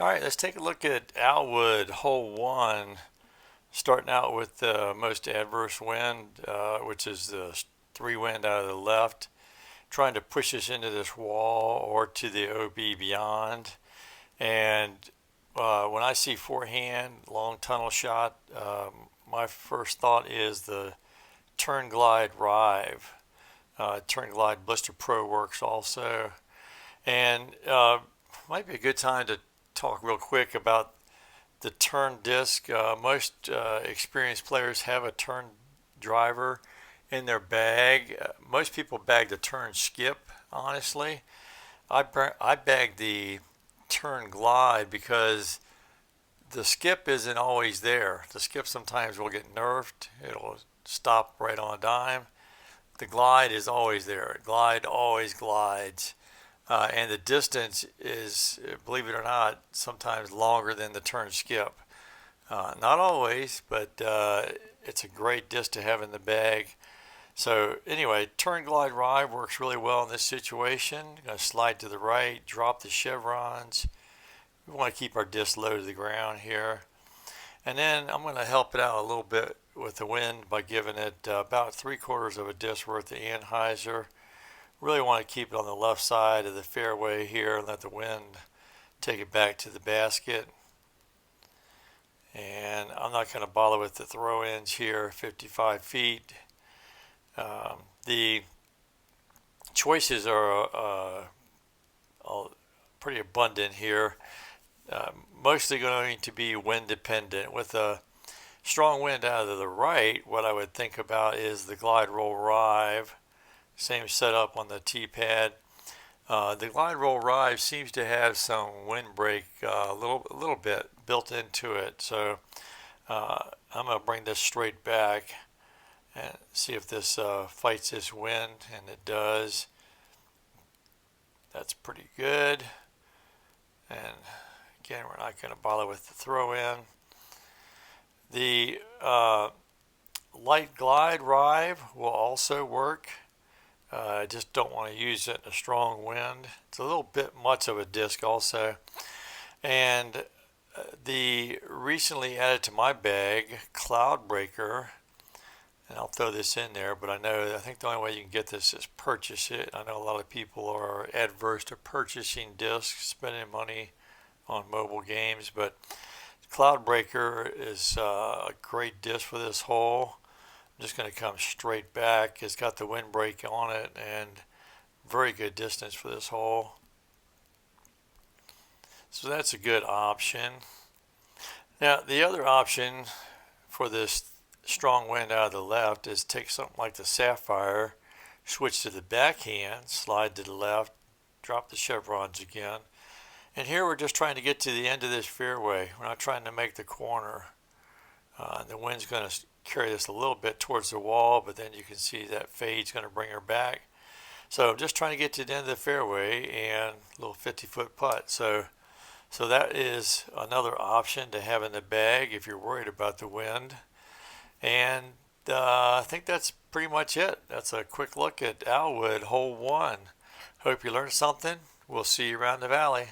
All right, let's take a look at Owlwood hole one, starting out with the most adverse wind, which is the three wind out of the left, trying to push us into this wall or to the OB beyond. And when I see forehand, long tunnel shot, my first thought is the turn glide rive. Turn glide blister pro works also. And might be a good time to talk real quick about the turn disc. Most experienced players have a turn driver in their bag. Most people bag the turn skip, honestly. I bag the turn glide because the skip isn't always there. The skip sometimes will get nerfed. It'll stop right on a dime. The glide is always there. Glide always glides. And the distance is, believe it or not, sometimes longer than the turn skip. Not always, but it's a great disc to have in the bag. So anyway, turn glide rive works really well in this situation. Gonna slide to the right, drop the chevrons. We want to keep our disc low to the ground here. And then I'm going to help it out a little bit with the wind by giving it about 3/4 of a disc worth of anhyzer. Really want to keep it on the left side of the fairway here and let the wind take it back to the basket. And I'm not going to bother with the throw-ins here, 55 feet. The choices are pretty abundant here. Mostly going to be wind dependent. With a strong wind out of the right, what I would think about is the glide roll rive. Same setup on the tee pad. The glide roll rive seems to have some windbreak a little bit built into it. So I'm going to bring this straight back and see if this fights this wind, and it does. That's pretty good. And again, we're not going to bother with the throw in. The light glide rive will also work. I just don't want to use it in a strong wind. It's a little bit much of a disc also. And the recently added to my bag cloud breaker, and I'll throw this in there, but I think the only way you can get this is purchase it. I know a lot of people are adverse to purchasing discs, spending money on mobile games, but cloud breaker is a great disc for this hole. I'm just going to come straight back. It's got the windbreak on it and very good distance for this hole. So that's a good option. Now the other option for this strong wind out of the left is take something like the Sapphire, switch to the backhand, slide to the left, drop the chevrons again. And here we're just trying to get to the end of this fairway. We're not trying to make the corner. The wind's going to carry this a little bit towards the wall, but then you can see that fade's going to bring her back. So I'm just trying to get to the end of the fairway and a little 50-foot putt. So that is another option to have in the bag if you're worried about the wind. And I think that's pretty much it. That's a quick look at Owlwood hole one. Hope you learned something. We'll see you around the valley.